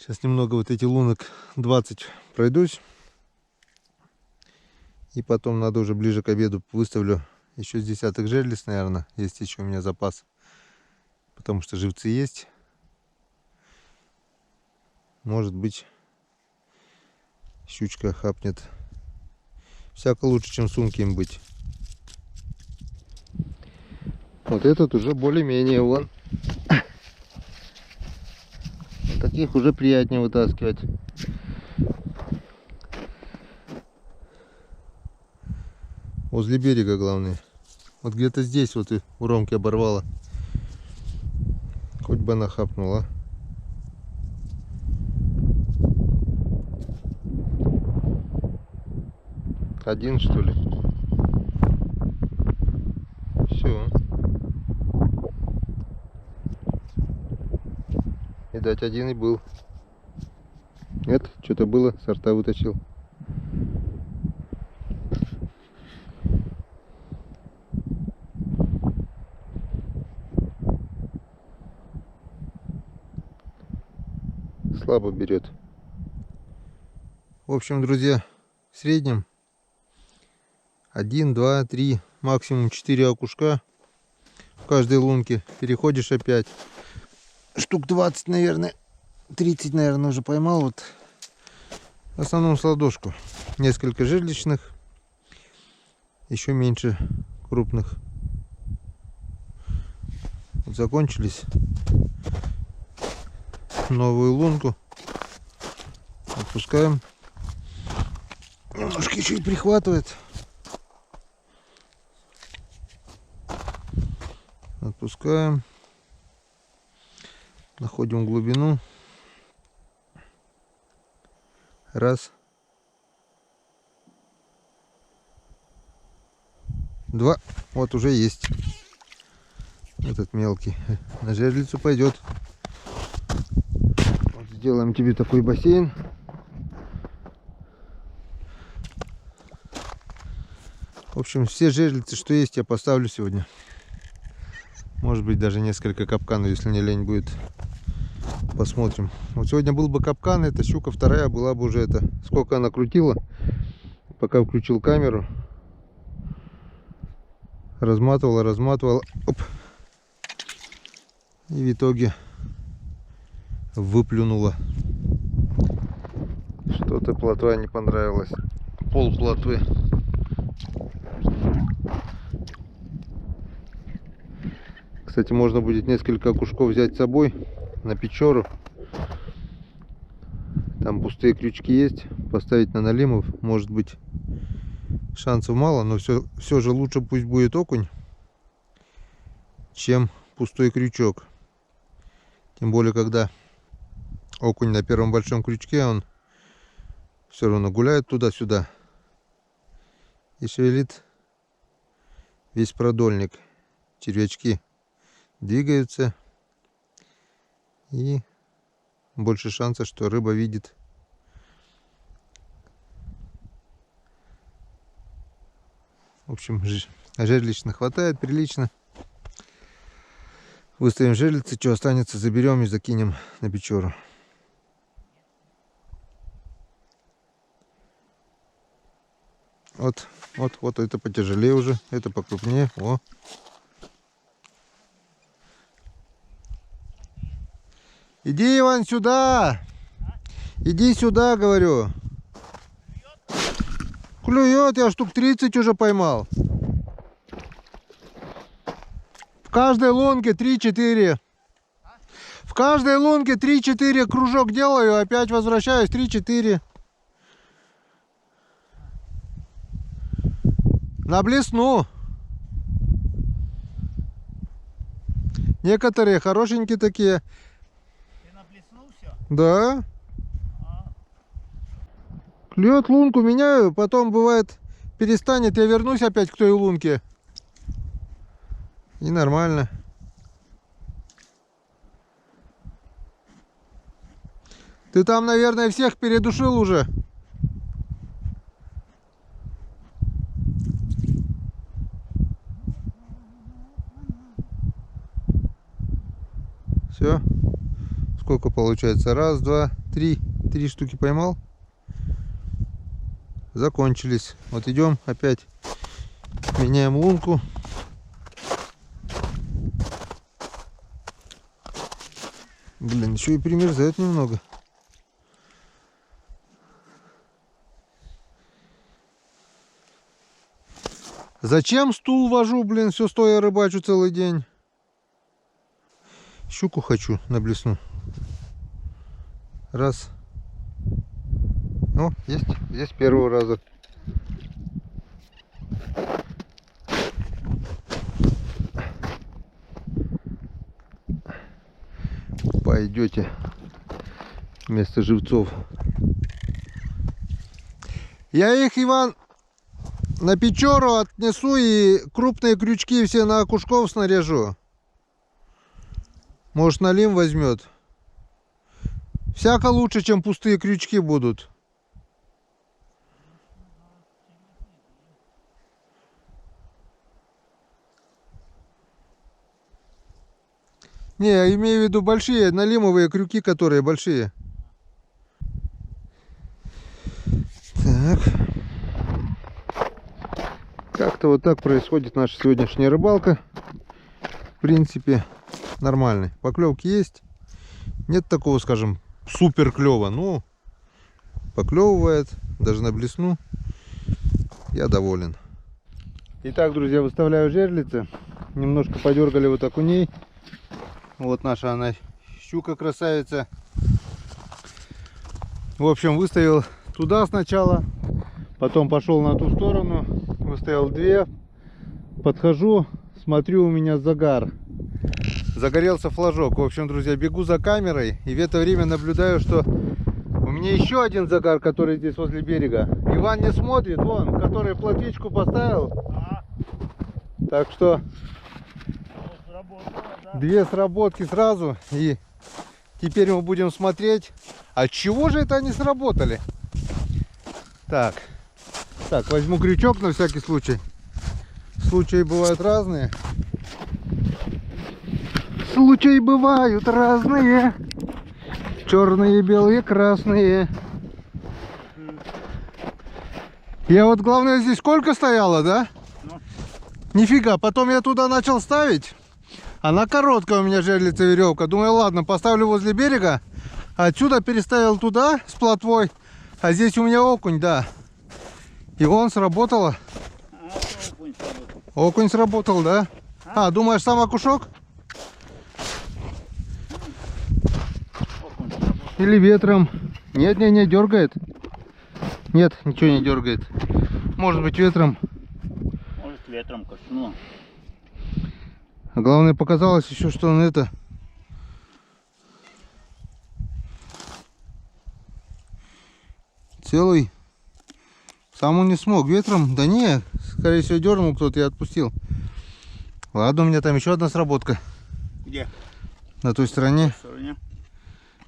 Сейчас немного вот эти лунок 20 пройдусь. И потом надо уже ближе к обеду выставлю еще с десяток жерлиц, наверное. Есть еще у меня запас. Потому что живцы есть. Может быть, щучка хапнет. Всяко лучше, чем сумки им быть. Вот этот уже более-менее вон. Таких уже приятнее вытаскивать. Возле берега главное. Вот где-то здесь вот и у Ромки оборвала. Хоть бы она хапнула. Один, что ли? Все. Видать, один и был. Нет, что-то было, сорта вытащил. Слабо берет. В общем, друзья, в среднем 1, 2, 3, максимум 4 окушка в каждой лунке. Переходишь опять. Штук 20, наверное. 30, наверное, уже поймал. Вот. В основном с ладошку. Несколько жерличных. Еще меньше крупных. Вот закончились. Новую лунку отпускаем. Немножко еще и прихватывает. Отпускаем. Находим глубину. Раз. Два. Вот уже есть. Этот мелкий. На жерлицу пойдет. Вот сделаем тебе такой бассейн. В общем, все жерлицы, что есть, я поставлю сегодня. Может быть, даже несколько капканов, если не лень будет. Посмотрим. Вот сегодня был бы капкан, эта щука вторая была бы уже это. Сколько она крутила, пока включил камеру. Разматывала. Оп. И в итоге выплюнула. Что-то плотва не понравилось. Пол плотвы. Кстати, можно будет несколько окушков взять с собой на Печору. Там пустые крючки есть. Поставить на налимов. Может быть, шансов мало, но все же лучше пусть будет окунь, чем пустой крючок. Тем более, когда окунь на первом большом крючке, он все равно гуляет туда-сюда и шевелит весь продольник. Червячки двигаются, и больше шанса, что рыба видит. В общем, жерлиц хватает прилично. Выставим жерлицы, что останется, заберем и закинем на Печору. Вот это потяжелее уже, это покрупнее. О. Иди, Иван, сюда! Иди сюда, говорю. Клюет, я штук 30 уже поймал. В каждой лунке 3-4. В каждой лунке 3-4 кружок делаю, опять возвращаюсь, 3-4. На блесну. Некоторые хорошенькие такие. Ты на блесну все? Да. Клюет, лунку меняю, потом бывает перестанет, я вернусь опять к той лунке. И нормально. Ты там, наверное, всех передушил уже. Все. Сколько получается? Раз, два, Три штуки поймал. Закончились. Вот идем опять. Меняем лунку. Блин, еще и примерзает немного. Зачем стул вожу, блин, все стоя рыбачу целый день. Щуку хочу на блесну. Раз. Ну, есть. Здесь первого раза. Пойдете вместо живцов. Я их, Иван, на Печору отнесу и крупные крючки все на окушков снаряжу. Может, налим возьмет. Всяко лучше, чем пустые крючки будут. Не, я имею в виду большие налимовые крюки, которые большие. Так. Как-то вот так происходит наша сегодняшняя рыбалка. В принципе, нормальный. Поклевки есть. Нет такого, скажем, супер клёва. Ну, поклевывает. Даже на блесну. Я доволен. Итак, друзья, выставляю жерлицы. Немножко подергали вот окуней. Вот наша она щука красавица. В общем, выставил туда сначала. Потом пошел на ту сторону. Выставил две. Подхожу. Смотрю, у меня загар. Загорелся флажок. В общем, друзья, бегу за камерой. И в это время наблюдаю, что у меня еще один загар, который здесь возле берега. Иван не смотрит. Вон, который плотвичку поставил. Так что две сработки сразу. И теперь мы будем смотреть, от чего же это они сработали. Так, возьму крючок на всякий случай. Случаи бывают разные. Случаи бывают разные. Черные, белые, красные. Я вот, главное, здесь сколько стояла, да? Нифига, потом я туда начал ставить. Она короткая у меня жерлица веревка. Думаю, ладно, поставлю возле берега. Отсюда переставил туда с плотвой. А здесь у меня окунь, да. И он сработало. Окунь сработал, да? А, думаешь, сам окушок? Или ветром? Нет, дергает. Нет, ничего не дергает. Может быть, ветром. Может, ветром коснуло. А главное, показалось еще, что он это... Целый. Сам он не смог. Ветром? Да не, скорее всего, дернул кто-то и отпустил. Ладно, у меня там еще одна сработка. Где? На той стороне. В стороне?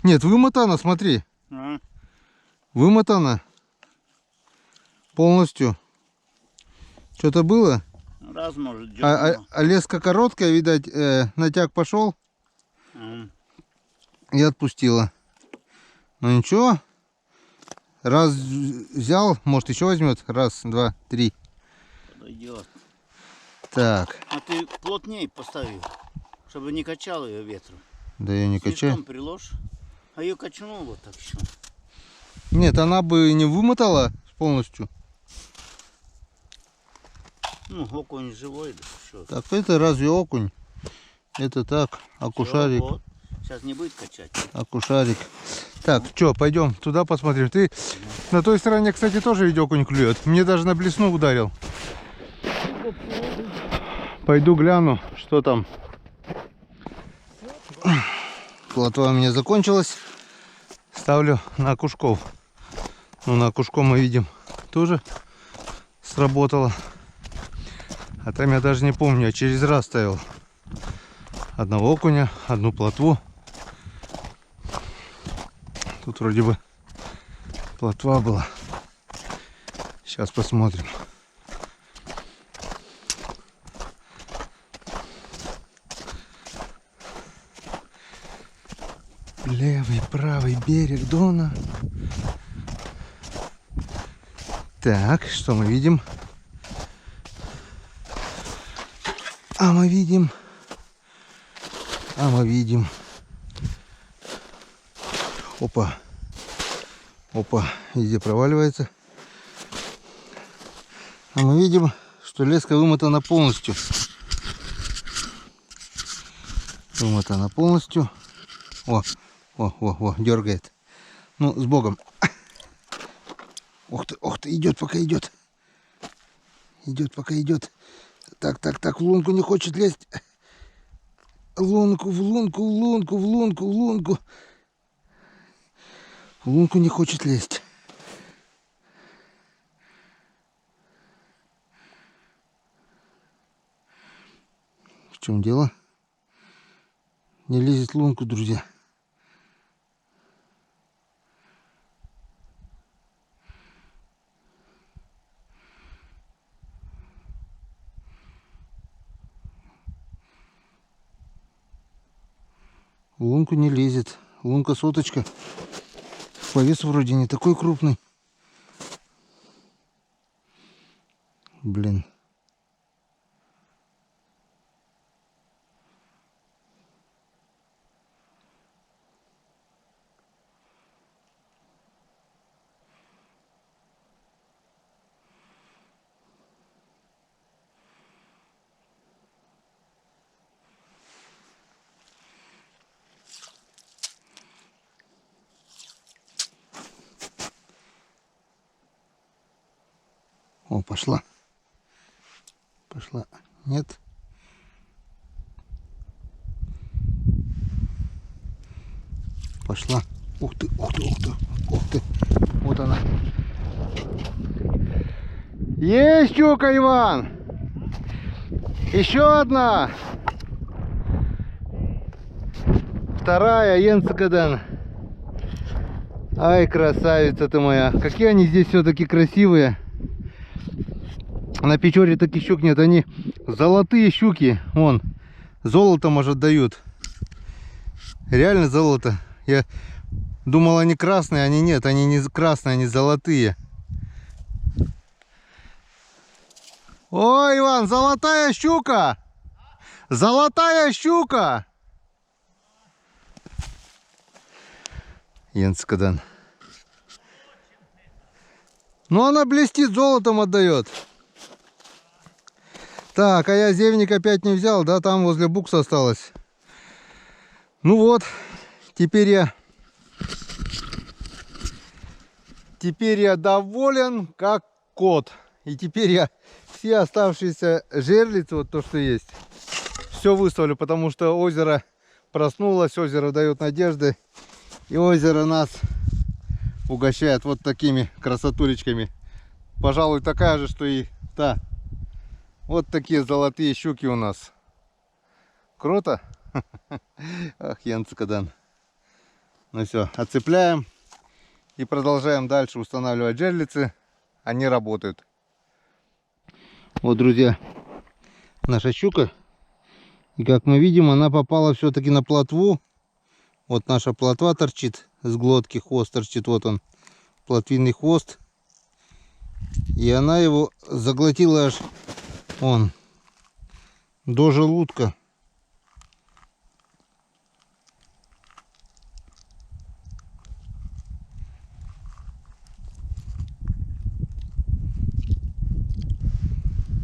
Нет, вымотана, смотри. Ага. Вымотана. Полностью. Что-то было? Раз, может, дернуло. А леска короткая, видать, натяг пошел и отпустила. Ну ничего. Раз взял, может еще возьмет. Раз, два, три. Подойдет. Так. А ты плотнее поставил, чтобы не качал ее ветром. Да я не качаю. Слишком приложь. А ее качнул вот так все. Нет, она бы не вымотала полностью. Ну, окунь живой, да что. Так, это разве окунь? Это так, окушарик. Вот. Сейчас не будет качать. Окушарик. Так, что, пойдем туда посмотрим. Ты на той стороне, кстати, тоже ведь окунь клюет. Мне даже на блесну ударил. Пойду гляну, что там. Плотва у меня закончилась. Ставлю на окушков. Ну, на окушком мы видим тоже сработало. А там я даже не помню, я через раз ставил. Одного окуня, одну плотву. Тут вроде бы плотва была. Сейчас посмотрим. Левый, правый берег Дона. Так, что мы видим? А мы видим. Опа. Опа, везде проваливается. А мы видим, что леска вымотана полностью. Вымотана полностью. О, дергает. Ну, с Богом. Ух ты, идет, пока идет. Идет, пока идет. Так, в лунку не хочет лезть. В лунку. В лунку не хочет лезть. В чем дело? Не лезет в лунку, друзья. В лунку не лезет. Лунка соточка. По весу вроде не такой крупный. Блин. О, пошла. Пошла. Нет. Пошла. Ух ты. Вот она. Есть щука, Иван. Еще одна. Вторая, Енцекадан. Ай, красавица ты моя. Какие они здесь все-таки красивые. На Печоре таких щук нет. Они золотые щуки. Вон, золото, может, дают. Реально золото. Я думал, они красные, они нет. Они не красные, они золотые. Ой, Иван, золотая щука! Золотая щука! Енцекадан. Ну, она блестит, золотом отдает. Так, а я зевник опять не взял, да, там возле букса осталось. Ну вот, теперь я доволен как кот. И теперь я все оставшиеся жерлицы, вот то, что есть, все выставлю, потому что озеро проснулось, озеро дает надежды. И озеро нас угощает вот такими красотулечками. Пожалуй, такая же, что и та. Вот такие золотые щуки у нас. Круто? Ах, Енцекадан. Ну все, отцепляем и продолжаем дальше устанавливать жерлицы. Они работают. Вот, друзья, наша щука. И как мы видим, она попала все-таки на плотву. Вот наша плотва торчит с глотки, хвост торчит. Вот он, плотвинный хвост. И она его заглотила аж вон до желудка.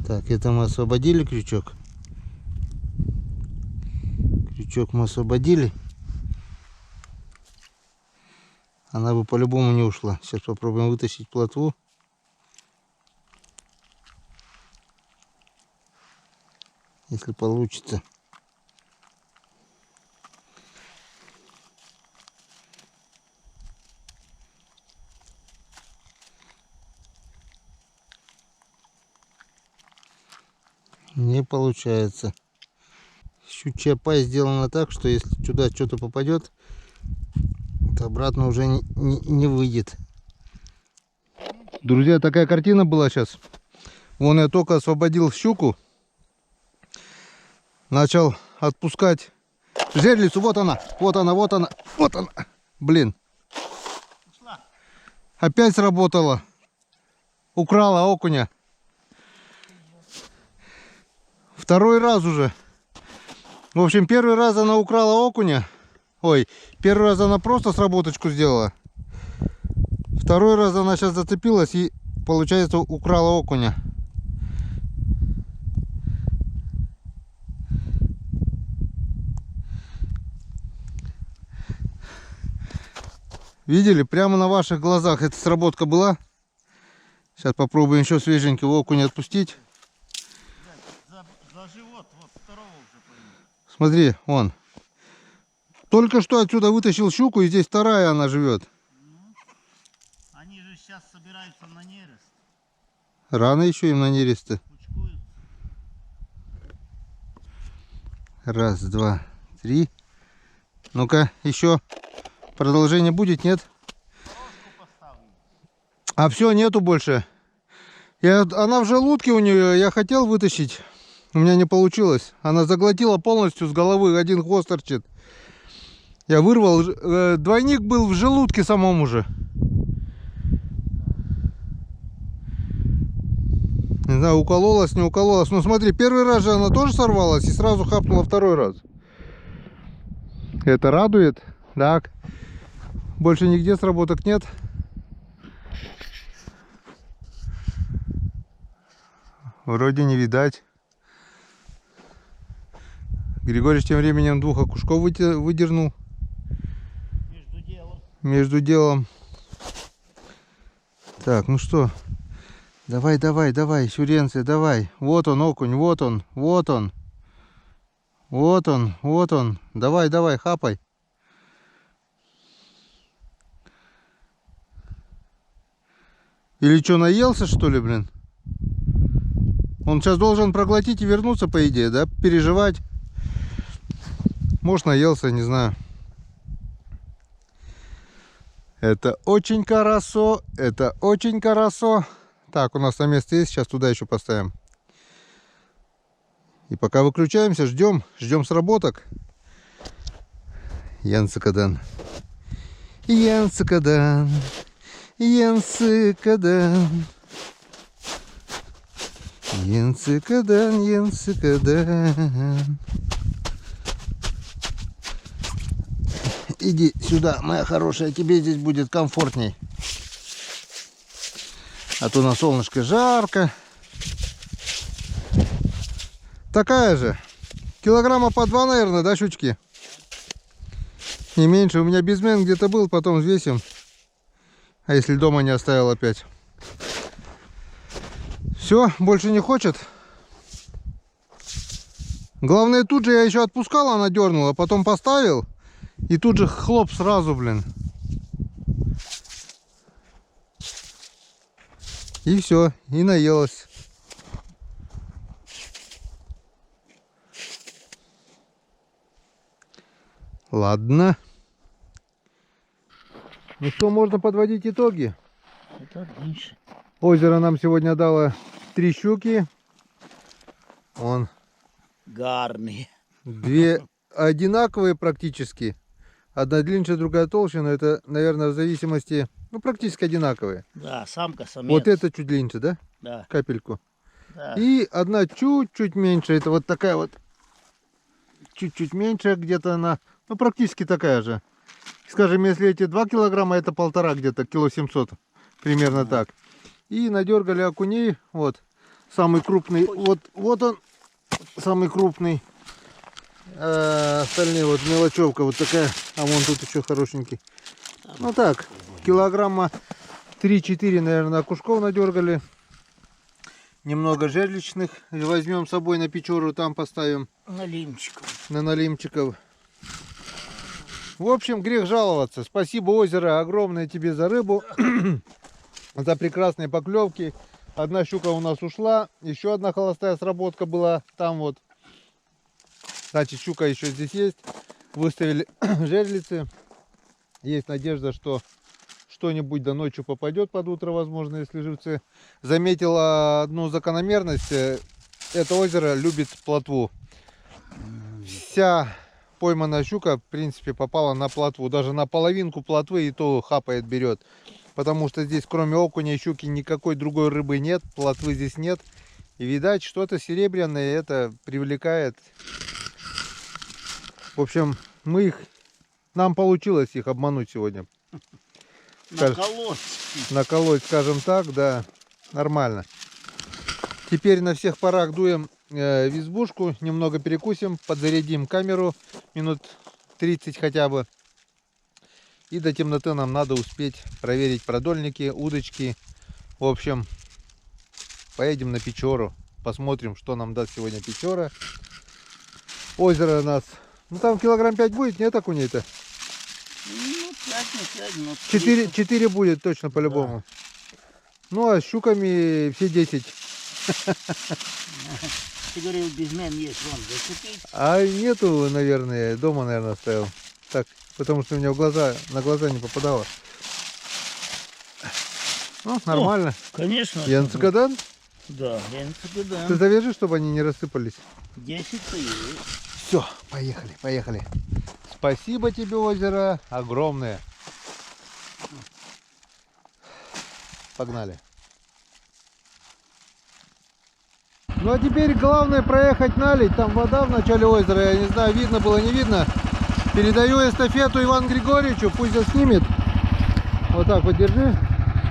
Так, это мы освободили крючок. Крючок мы освободили. Она бы по-любому не ушла. Сейчас попробуем вытащить плотву. Если получится. Не получается. Щучья пасть сделана так, что если сюда что-то попадет, то обратно уже не выйдет. Друзья, такая картина была сейчас. Вон я только освободил щуку. Начал отпускать Жерлицу, вот она, вот она, вот она, вот она. Блин. Ушла. Опять сработала. Украла окуня. Второй раз уже. В общем, первый раз она украла окуня. Ой, первый раз она просто сработочку сделала. Второй раз она сейчас зацепилась и, получается, украла окуня. Видели? Прямо на ваших глазах эта сработка была. Сейчас попробуем еще свеженького окуня отпустить. За живот, вот второго уже пойму. Смотри, вон. Только что отсюда вытащил щуку, и здесь вторая она живет. Они же сейчас собираются на нерест. Рано еще им на нересты. Кучкуют. Раз, два, три. Ну-ка, еще продолжение будет, нет? Ложку поставлю. А все, нету больше. Она в желудке у нее, я хотел вытащить. У меня не получилось. Она заглотила полностью с головы, один хвост торчит. Я вырвал, двойник был в желудке самом уже. Не знаю, укололась, не укололась. Ну смотри, первый раз же она тоже сорвалась и сразу хапнула второй раз. Это радует. Так. Больше нигде сработок нет. Вроде не видать. Григорьевич тем временем двух окушков выдернул. Между делом. Между делом. Так, ну что? Давай, давай, давай, Сюренция, давай. Вот он, окунь, вот он, вот он. Вот он, вот он. Давай, давай, хапай. Или что, наелся, что ли, блин? Он сейчас должен проглотить и вернуться, по идее, да? Переживать. Может, наелся, не знаю. Это очень хорошо. Это очень хорошо. Так, у нас там место есть. Сейчас туда еще поставим. И пока выключаемся, ждем. Ждем сработок. Янцикадан. Янцикадан. Янцикадан. Янцикадан, янцикадан. Иди сюда, моя хорошая, тебе здесь будет комфортней. А то на солнышке жарко. Такая же. Килограмма по 2, наверное, да, щучки? Не меньше. У меня безмен где-то был, потом взвесим. А если дома не оставил опять? Все, больше не хочет. Главное, тут же я еще отпускал, она дернула, потом поставил. И тут же хлоп сразу, блин. И все, и наелась. Ладно. Ну что, можно подводить итоги. Это отлично. Озеро нам сегодня дало 3 щуки. Вон. Гарные. 2 одинаковые практически. Одна длиннее, другая толще, но это, наверное, в зависимости... Ну, практически одинаковые. Да, самка, самец. Вот это чуть длиннее, да? Да. Капельку. Да. И одна чуть-чуть меньше. Это вот такая вот. Чуть-чуть меньше где-то она. Ну, практически такая же. Скажем, если эти 2 килограмма, это 1,5 где-то, кило 700. Примерно так. И надергали окуней. Вот. Самый крупный. Вот он. Самый крупный. Остальные вот мелочевка вот такая. А вон тут еще хорошенький. Ну так, килограмма 3-4, наверное, окушков надергали. Немного жерличных возьмем с собой на печору, там поставим. Налимчиков. На налимчиков. В общем, грех жаловаться. Спасибо, озеро, огромное тебе за рыбу. За прекрасные поклевки. Одна щука у нас ушла. Еще одна холостая сработка была там вот. Значит, щука еще здесь есть. Выставили жерлицы. Есть надежда, что что-нибудь до ночью попадет под утро, возможно, если живцы. Заметила одну закономерность. Это озеро любит плотву. Вся пойманная щука, в принципе, попала на плотву. Даже на половинку плотвы и то хапает, берет. Потому что здесь кроме окуня и щуки никакой другой рыбы нет. Плотвы здесь нет. И видать, что-то серебряное это привлекает. В общем, нам получилось их обмануть сегодня. Наколоть. Наколоть, скажем так, да, нормально. Теперь на всех парах дуем в избушку, немного перекусим, подзарядим камеру, минут 30 хотя бы. И до темноты нам надо успеть проверить продольники, удочки. В общем, поедем на Печору, посмотрим, что нам даст сегодня Печора. Озеро у нас, ну там килограмм 5 будет, нет окуней-то? Ну, 5 на 5, но 4 будет точно по-любому. Да. Ну а с щуками все 10. Ты говорил, безмен есть, вон, зацепить. А нету, наверное, дома, наверное, оставил. Так, потому что у меня на глаза не попадало. Ну, нормально. О, конечно. Янцгадан? Да, Янцгадан. Ты завяжи, чтобы они не рассыпались. 10 появилось. Все, поехали. Спасибо тебе, озеро, огромное. Погнали. Ну а теперь главное проехать налить. Там вода в начале озера, я не знаю, видно было, не видно. Передаю эстафету Ивану Григорьевичу, пусть заснимет. Вот так вот держи.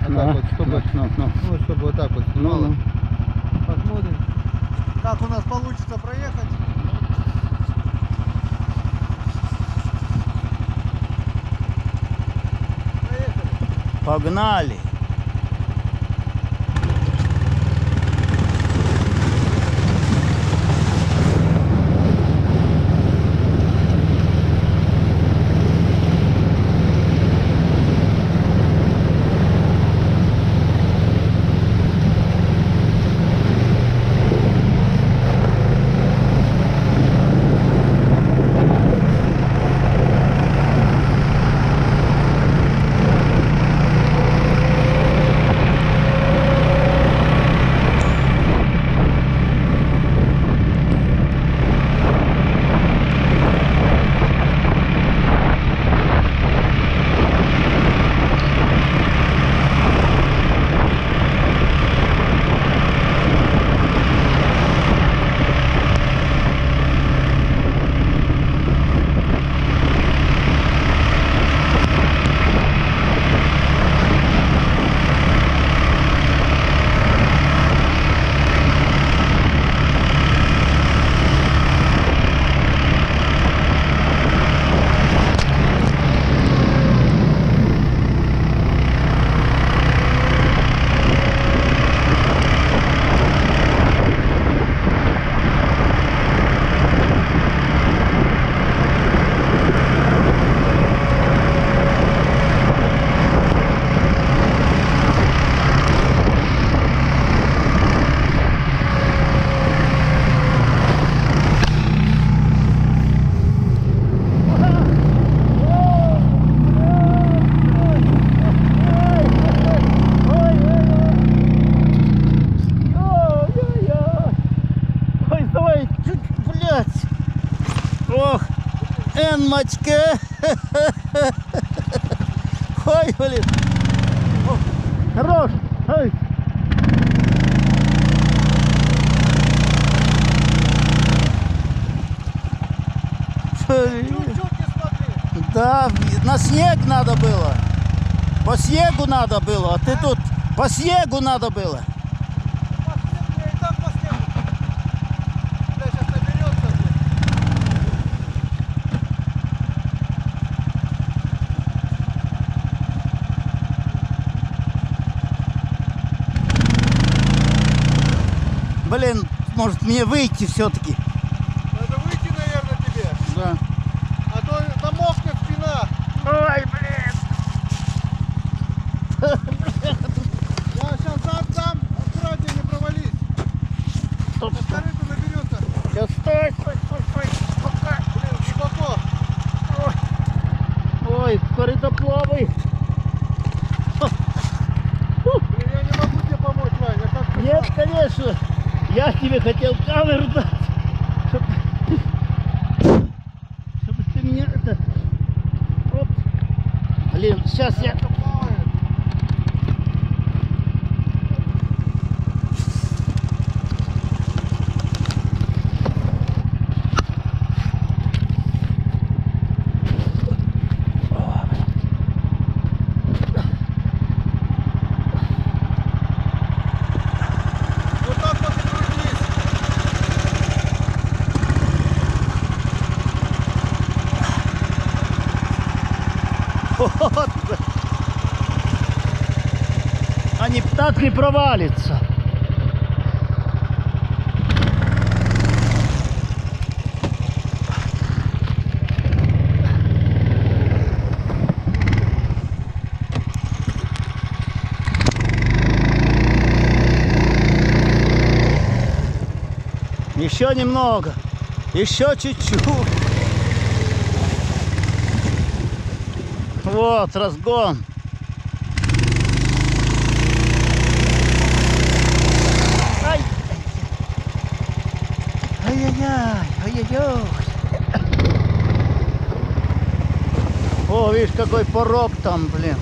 Вот так вот, чтобы, ну, чтобы вот так вот снимало. Посмотрим, как у нас получится проехать. Проехали. Погнали. Мачка. Ой, блин. О, хорош. Ой. Да, на снег надо было. По снегу надо было. А ты тут по снегу надо было. Блин, может мне выйти все-таки? Надо выйти, наверное, тебе. Да. А то намокнет спина. Ой, блин. Я сейчас дам, аккуратнее, не провались. Стоп, Сейчас корыто наберется. Сейчас стой. Пока. Блин, глубоко. Ой, корыто плавает. Блин, я не могу тебе помочь, Вань. Я как-то Нет, конечно. Я тебе хотел камеру дать, чтобы Сейчас я... Вот так вот и крутись. Вот. Они так не провалится. Еще немного. Еще чуть-чуть. Вот разгон. Ай! Ай-яй-яй, ай-яй-яй. О, видишь, какой порог там, блин.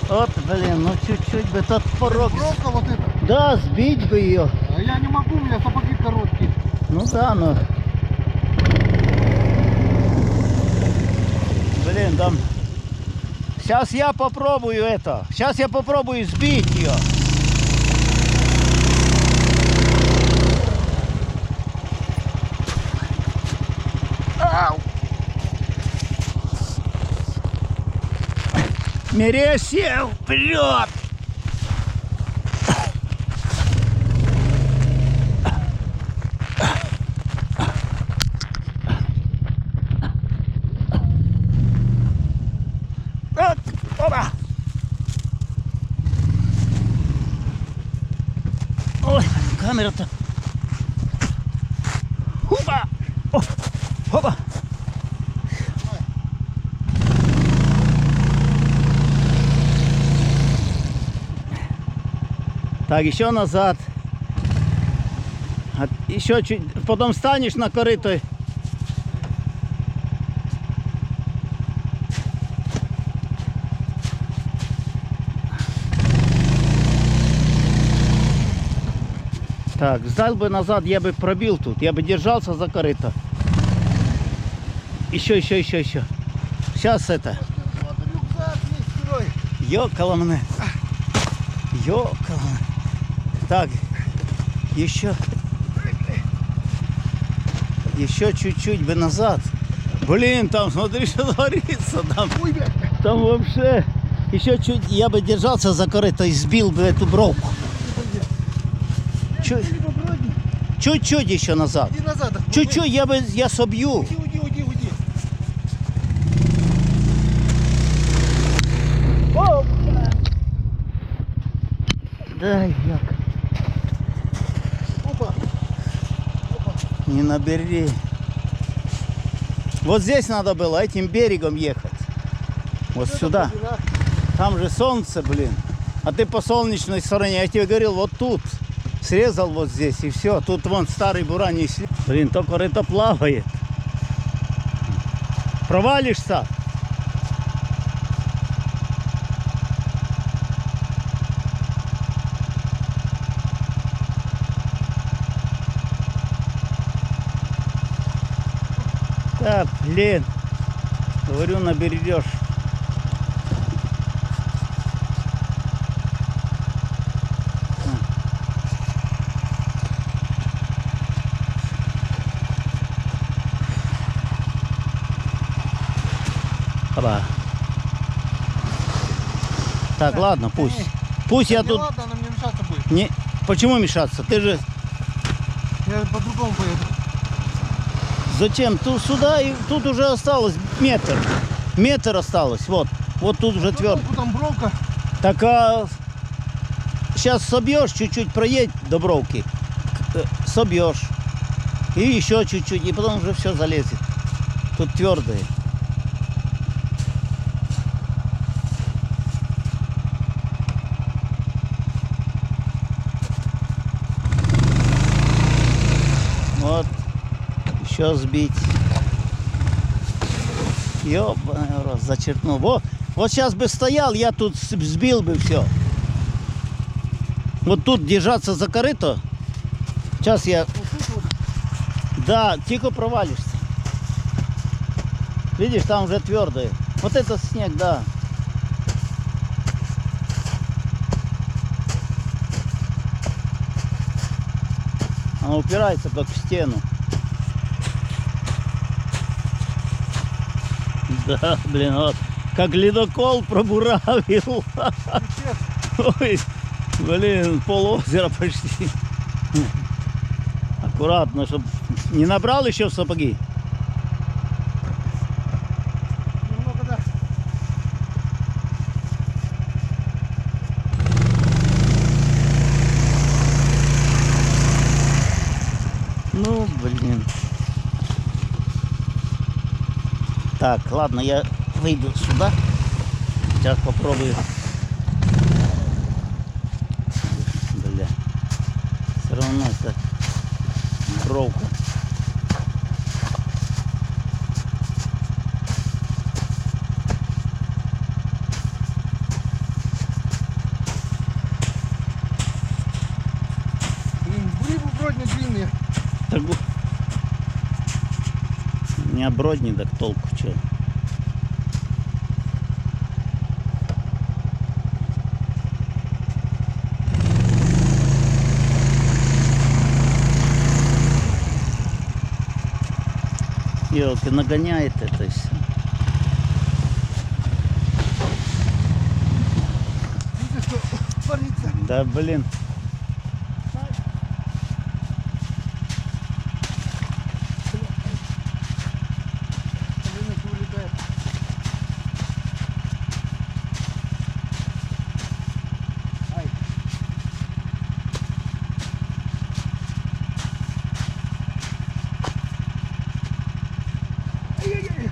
Вот, блин, ну чуть-чуть бы тот порог. Пробка вот эта. Да, сбить бы ее. А я не могу, у меня сапоги короткие. Ну да, ну. Блин, там. Сейчас я попробую это. Сейчас я попробую сбить ее. Ау! Мересил, вперед! Вот, опа! Ой, камера-то. Опа! О, опа! Так, еще назад. Еще чуть. Потом станешь на корыто. Так, сдал бы назад, я бы пробил тут. Я бы держался за корыто. Еще. Сейчас это. Ёкало мне. Ёкало. Так, еще чуть-чуть бы назад. Блин, там смотри, что творится. Там вообще еще чуть, я бы держался за корыто и сбил бы эту бровку. Чуть-чуть еще назад. Чуть-чуть я собью. Уйди. Дай, як. Опа. Не набери. Вот здесь надо было этим берегом ехать. Вот сюда. Там же солнце, блин. А ты по солнечной стороне. Я тебе говорил, вот тут. Срезал вот здесь и все. Тут вон старый буран не след. Блин, то корыто плавает. Провалишься. Да, блин. Говорю, наберешь. Опа. Так, ладно, пусть. Пусть я тут... Ладно, она мне мешаться будет. Не... Почему мешаться? Ты же... Я по-другому поеду. Зачем? Тут сюда и тут уже осталось метр. Метр осталось. Вот. Вот тут уже твердо. Там бровка. Так а... Сейчас собьешь, чуть-чуть проедь до бровки. Собьешь. И еще чуть-чуть. И потом уже все залезет. Тут твердое. Вот. Еще сбить. Ёбаный рот, зачеркнул. Вот сейчас бы стоял, я тут сбил бы все. Вот тут держаться за корыто. Сейчас я... Да, тихо провалишься. Видишь, там уже твердое. Вот это снег, да. Она упирается как в стену. Да, блин, вот. Как ледокол пробуравил. Ой, блин, полозера почти. Аккуратно, чтобы не набрал еще в сапоги. Немного, да. Ну, блин. Так, ладно, я выйду сюда. Сейчас попробую. Бля. Все равно это бровка. Блин, были бы вроде длинные. Так, у меня бродни, так толку что. Елки, нагоняет это и все. Видите, что творится? Да блин. Блин, это улетает. Ай. Ай-яй-яй.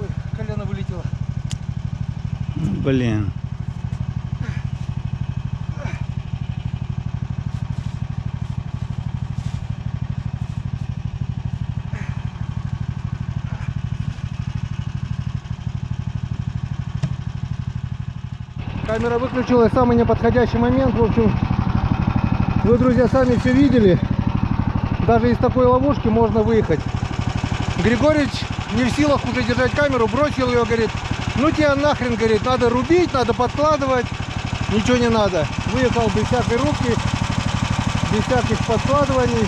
Ой, колено вылетело. Блин. Камера выключилась в самый неподходящий момент. В общем, вы, друзья, сами все видели. Даже из такой ловушки можно выехать. Григорьевич не в силах уже держать камеру, бросил ее, говорит, ну тебя нахрен, говорит, надо рубить, надо подкладывать. Ничего не надо. Выехал без всякой рубки, без всяких подкладываний.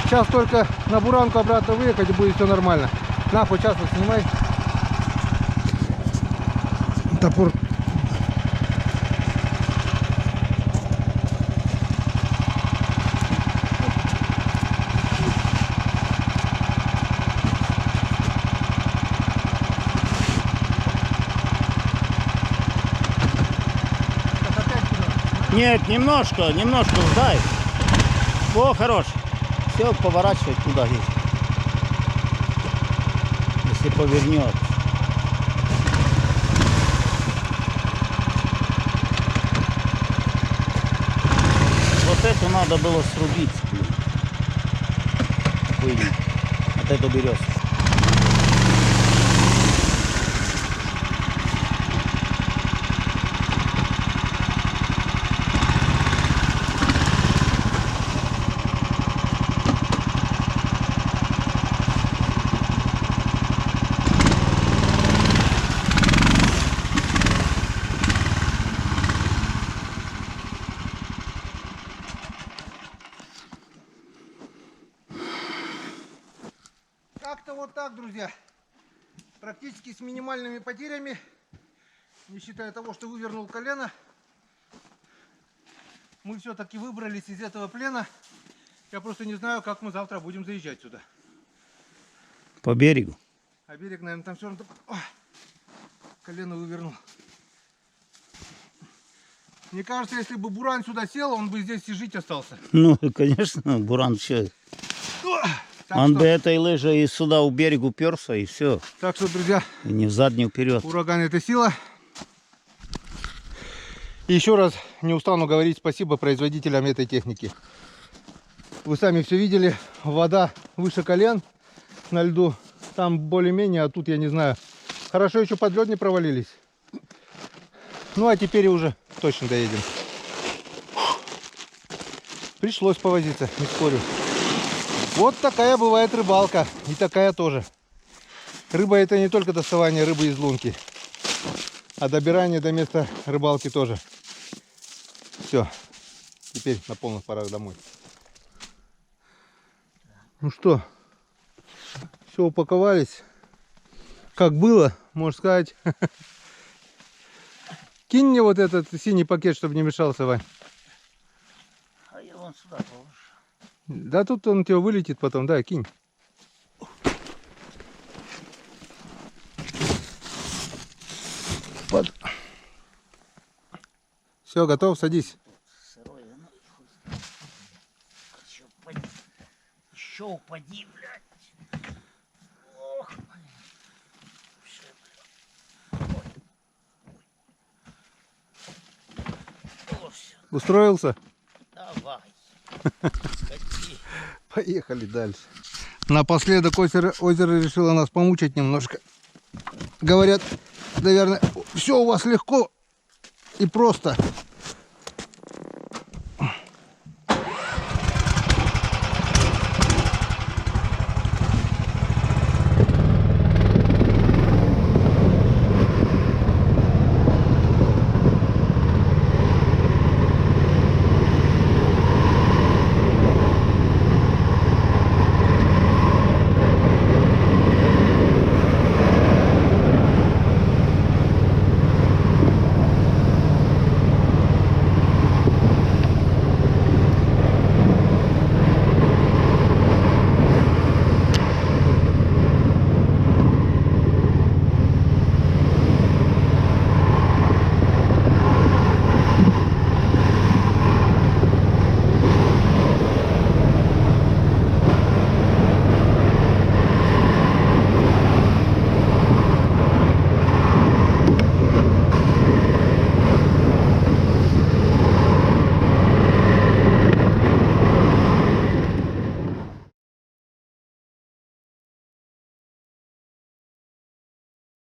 Сейчас только на буранку обратно выехать, и будет все нормально. Нахуй, сейчас вот снимай. Топор. Нет, немножко сдай. О, хорош. Все, поворачивай туда. Если повернет. Вот эту надо было срубить. Блин. Вот эту березку. Как-то вот так, друзья. Практически с минимальными потерями, не считая того, что вывернул колено, мы все-таки выбрались из этого плена. Я просто не знаю, как мы завтра будем заезжать сюда. По берегу. А берег, наверное, там все равно... Ой, колено вывернул. Мне кажется, если бы буран сюда сел, он бы здесь и жить остался. Ну, конечно, буран все. Так Он что, бы этой лыжей и сюда у берега уперся, и все. так что, друзья, И ни взад, ни вперед. ураган — это сила. И еще раз не устану говорить спасибо производителям этой техники. Вы сами все видели, вода выше колен на льду. Там более-менее, а тут я не знаю. Хорошо еще под лед не провалились. Ну а теперь уже точно доедем. Пришлось повозиться, не спорю. Вот такая бывает рыбалка. И такая тоже. Рыба — это не только доставание рыбы из лунки, а добирание до места рыбалки тоже. Все. Теперь на полных парах домой. Ну что, все, упаковались. Как было, можно сказать. Кинь мне вот этот синий пакет, чтобы не мешался, Вань. А я вон сюда положу. Да тут он у тебя вылетит потом, да, кинь. Все, готов, садись. Сырой, ну и хуй с ним. Еще упади, блядь. Ох, блин. Вообще, блядь. О, всё, Устроился? давай. Скати. Поехали дальше. Напоследок озеро решило нас помучить немножко. Говорят, наверное, все у вас легко и просто.